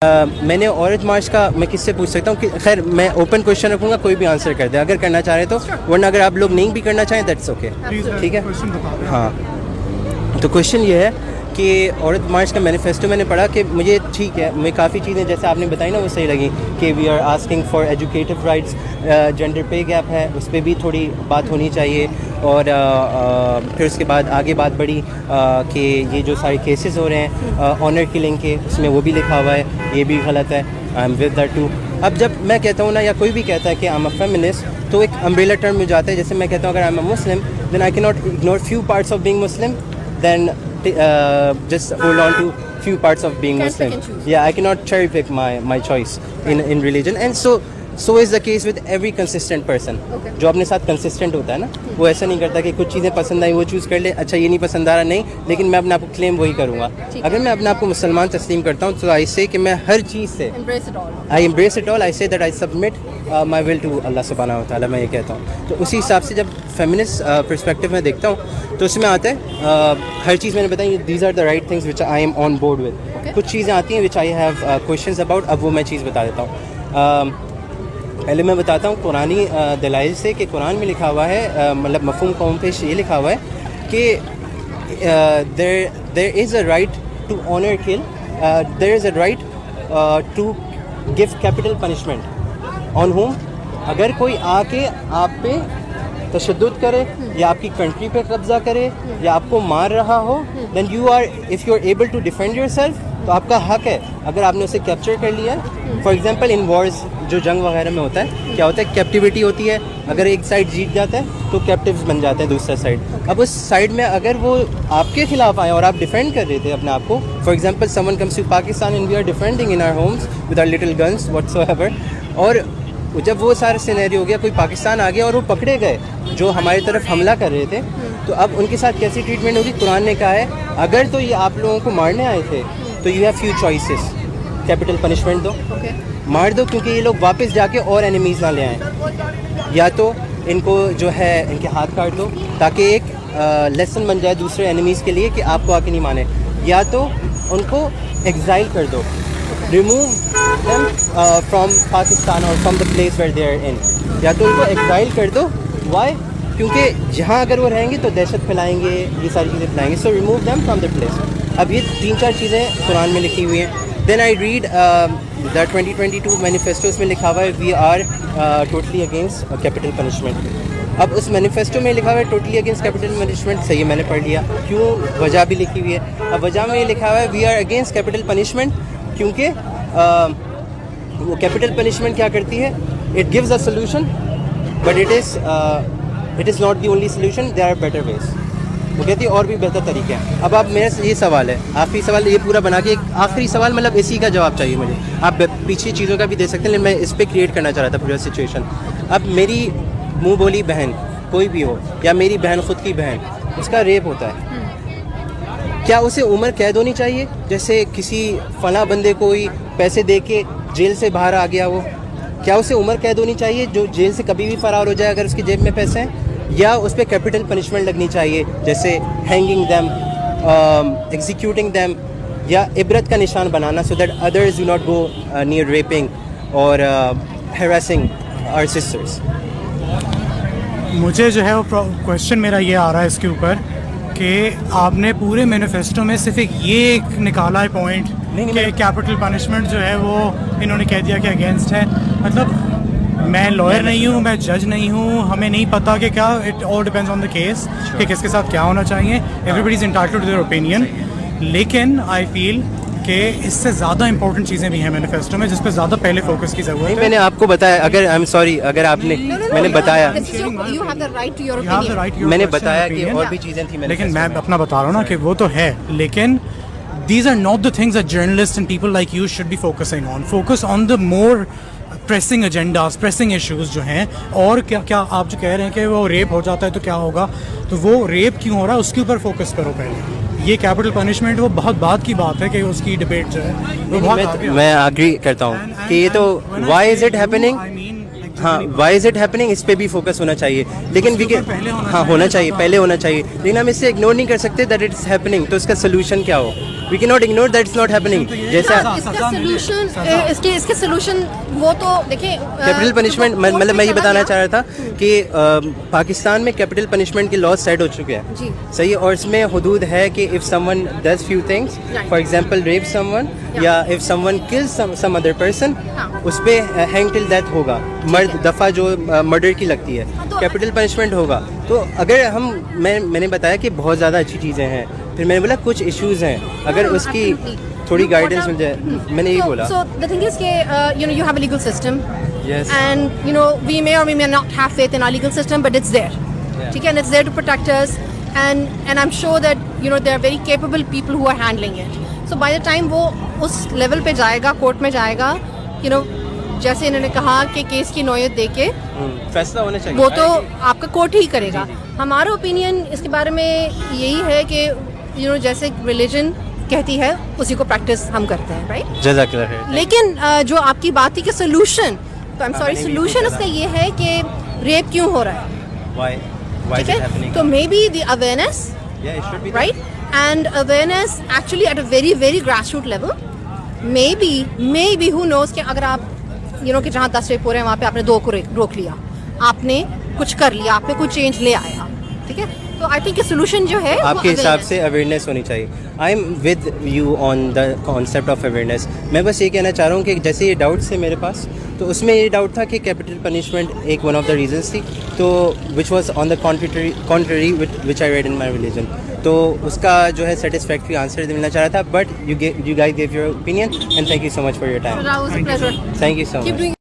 मैंने ऑरेंज मार्च का मैं किससे पूछ सकता हूँ कि खैर मैं ओपन क्वेश्चन रखूँगा, कोई भी आंसर कर दे अगर करना चाह रहे तो, वरना अगर आप लोग नहीं भी करना चाहें दैट्स ओके। ठीक है, हाँ। तो क्वेश्चन ये है कि ऑरेंज मार्च का मैनिफेस्टो मैंने पढ़ा कि मुझे ठीक है, मैं काफ़ी चीज़ें जैसे आपने बताई ना वो सही लगी कि we are asking for educative rights, gender pay gap है उस पर भी थोड़ी बात होनी चाहिए, और फिर उसके बाद आगे बात बढ़ी कि ये जो सारे केसेस हो रहे हैं ऑनर किलिंग के, उसमें वो भी लिखा हुआ है, ये भी गलत है। I am with that too. अब जब मैं कहता हूँ ना या कोई भी कहता है कि आई एम अ फेमिनिस्ट, तो एक अम्ब्रेला टर्म में जाता है। जैसे मैं कहता हूँ अगर I am a Muslim then I can not ignore few parts of being Muslim, then just hold on to few parts of being Muslim. Yeah, I cannot cherry pick my choice in religion, and so is the case with every consistent person. जो अपने साथ consistent होता है ना, वो ऐसा नहीं करता कि कुछ चीज़ें पसंद आई वो चूज़ कर ले, अच्छा ये नहीं पसंद आ रहा नहीं, लेकिन मैं अपने आप को क्लेम वही करूँगा। अगर मैं अपने आप को मुसलमान तस्लीम करता हूँ तो आई से कि मैं हर चीज़ से I embrace it all. I say that I submit my will to Allah subhanahu wa ta'ala, मैं ये कहता हूँ। तो उसी हिसाब से जब फेमिनिस्ट पर्सपेक्टिव में देखता हूँ तो उसमें आता है हर चीज़ मैंने बताई, these are the right things which I am on board with. कुछ चीज़ें आती हैं which I have questions about, अब वो मैं चीज़ बता देता हूँ। पहले मैं बताता हूँ कुरानी दलाइल से कि कुरान में लिखा हुआ है, मतलब मफ़हूम कौम पेश ये लिखा हुआ है कि there is a right to honour kill, there is a right to give capital punishment on home. अगर कोई आके आप पे तशद्दुद करे या आपकी कंट्री पे कब्जा करे या आपको मार रहा हो, then you are, if you are able to defend yourself, तो आपका हक है अगर आपने उसे कैप्चर कर लिया है। फॉर एग्जांपल इन वॉर्स जो जंग वगैरह में होता है क्या होता है, कैप्टिविटी होती है, अगर एक साइड जीत जाता है तो कैप्टिव्स बन जाते हैं दूसरा साइड। अब उस साइड में अगर वो आपके खिलाफ आए और आप डिफेंड कर रहे थे अपने आप को, for example someone comes to Pakistan and we are defending in our homes with our little guns whatsoever, और जब वो सारा सिनेरियो हो गया, कोई पाकिस्तान आ गया और वो पकड़े गए जो हमारी तरफ हमला कर रहे थे, तो अब उनके साथ कैसी ट्रीटमेंट होगी। कुरान ने कहा है अगर तो ये आप लोगों को मारने आए थे तो you have few choices, capital punishment दो, मार दो क्योंकि ये लोग वापस जाके और एनिमीज़ ना ले आएँ, या तो इनको जो है इनके हाथ काट दो ताकि एक लेसन बन जाए दूसरे एनिमीज़ के लिए कि आपको आके नहीं माने, या तो उनको एग्जाइल कर दो, रिमूव देम फ्रॉम पाकिस्तान और from the place where they are in, या तो उनको एग्जाइल कर दो। वाई? क्योंकि जहाँ अगर वो रहेंगे तो दहशत फैलाएंगे, ये सारी चीज़ें फैलाएंगे, so remove them from the place. अब ये 3-4 चीज़ें कुरान में लिखी हुई हैं। Then I read the 2022 manifestos में लिखा हुआ है we are totally against capital punishment. अब उस मैनिफेस्टो में लिखा हुआ है टोटली अगेंस्ट कैपिटल पनिशमेंट, सही है मैंने पढ़ लिया, क्यों वजह भी लिखी हुई है। अब वजह में ये लिखा हुआ है we are against capital punishment क्योंकि वो कैपिटल पनिशमेंट क्या करती है, it gives a solution but it is not the only solution, there are better ways. वो कहती है और भी बेहतर तरीके हैं। अब आप मेरा ये सवाल है, आखिरी सवाल ये पूरा बना के एक आखिरी सवाल, मतलब इसी का जवाब चाहिए मुझे, आप पीछे चीज़ों का भी दे सकते हैं लेकिन मैं इस पर क्रिएट करना चाह रहा था पूरा सिचुएशन। अब मेरी मुँह बोली बहन कोई भी हो या मेरी बहन खुद की बहन, उसका रेप होता है, क्या उसे उम्र कैद होनी चाहिए? जैसे किसी फला बंदे को ही पैसे दे के जेल से बाहर आ गया वो, क्या उसे उम्र कैद होनी चाहिए जो जेल से कभी भी फरार हो जाए अगर उसकी जेब में पैसे हैं, या उस पर कैपिटल पनिशमेंट लगनी चाहिए जैसे हैंगिंग दैम, एग्जीक्यूटिंग दैम, या इबरत का निशान बनाना so that others do not go near raping और हैरेसिंग आवर सिस्टर्स। मुझे जो है वो क्वेश्चन मेरा ये आ रहा है इसके ऊपर कि आपने पूरे मैनिफेस्टो में सिर्फ एक निकाला है पॉइंट कि कैपिटल पनिशमेंट जो है वो इन्होंने कह दिया कि अगेंस्ट है। मतलब मैं लॉयर नहीं हूँ, मैं जज नहीं हूँ, हमें नहीं पता कि क्या, it all depends on the case कि किसके साथ क्या होना चाहिए, everybody is entitled to their opinion. लेकिन आई फील कि इससे ज़्यादा इंपॉर्टेंट चीज़ें भी हैं मैनिफेस्टो में जिस पर ज़्यादा पहले फोकस की ज़रूरत है। मैंने आपको बताया, अगर आई एम सॉरी अगर आपने मैंने बताया मैंने बताया कि और भी चीज़ें थी, लेकिन मैं अपना बता रहा हूँ ना कि वो तो है, लेकिन these are not the things that journalists and people like you should be focusing on. Focus on the more pressing agendas, pressing issues जो हैं। और क्या क्या आप जो कह रहे हैं कि वो रेप हो जाता है तो क्या होगा, तो वो रेप क्यों हो रहा है उसके ऊपर फोकस करो पहले। ये कैपिटल पनिशमेंट वो बहुत बाद की बात है कि उसकी डिबेट जो है वो बहुत मैं एग्री करता हूँ कि ये तो व्हाई इज इट हैपनिंग, हाँ व्हाई इज इट हैपनिंग, इस पे भी फोकस होना चाहिए, लेकिन वी हाँ होना चाहिए, पहले होना चाहिए, लेकिन हम इससे इग्नोर नहीं कर सकते दैट इट्स हैपनिंग। तो इसका सोल्यूशन क्या हो? We can not ignore that it's not happening जैसा सज़ा मिले। इसके सोल्यूशन वो तो देखिए कैपिटल पनिशमेंट मतलब मैं ये बताना चाह रहा था कि पाकिस्तान में कैपिटल पनिशमेंट के लॉज सेट हो चुके हैं जी। सही है और इसमें हदूद है कि if someone does few things Right. For example rape someone या if someone kills some other person हाँ। उस पे हैंग टिल डेथ होगा मर्द दफ़ा जो मर्डर की लगती है तो- कैपिटल पनिशमेंट होगा तो अगर हम मैंने बताया कि बहुत ज़्यादा अच्छी चीज़ें हैं फिर मैंने बोला कुछ इश्यूज़ हैं अगर No, उसकी absolutely. थोड़ी No, गाइडेंस what मिल जाए मैंने यही बोला So the thing is that you have a legal system, Yes. and we may or we may not have faith in our legal system, but it's there. Yeah. Okay, and it's there to protect us, and I'm sure that there are very capable people who are handling it. So by the time वो उस level पे जाएगा, court में जाएगा, जैसे इन्होंने कहा कि केस की नौयत दे के फैसला होना चाहिए वो तो आपका कोर्ट ही करेगा। हमारा ओपिनियन इसके बारे में यही है कि जैसे रिलीजन कहती है उसी को प्रैक्टिस हम करते हैं, राइट? जज़ाकल्लाह खैर लेकिन जो आपकी बात थी कि सोल्यूशन, तो आई एम सॉरी, मैंने भी सोल्यूशन पूछा उसका था। ये है कि रेप क्यों हो रहा है, why ठीक is it है? happening तो maybe the awareness, yeah it should be right, and awareness actually at a very very grass root level, maybe who knows कि अगर आप कि जहाँ 10 रेप हो रहे हैं वहाँ पे आपने 2 को रोक लिया, आपने कुछ कर लिया, आपने कुछ चेंज ले आया, ठीक है? तो आई थिंक सोल्यूशन जो है वो आपके हिसाब awareness से अवेयरनेस होनी चाहिए आई am with you on the concept of awareness मैं बस ये कहना चाह रहा हूँ कि जैसे ये डाउट्स थे मेरे पास तो उसमें ये डाउट था कि कैपिटल पनिशमेंट एक वन ऑफ द रीजंस थी तो which was on the contrary which I read in my religion तो उसका जो है सेटिस्फैक्ट्री आंसर मिलना चाह रहा था but you guys give your opinion and thank you so much for your time That was a pleasure. Thank you so Keep much doing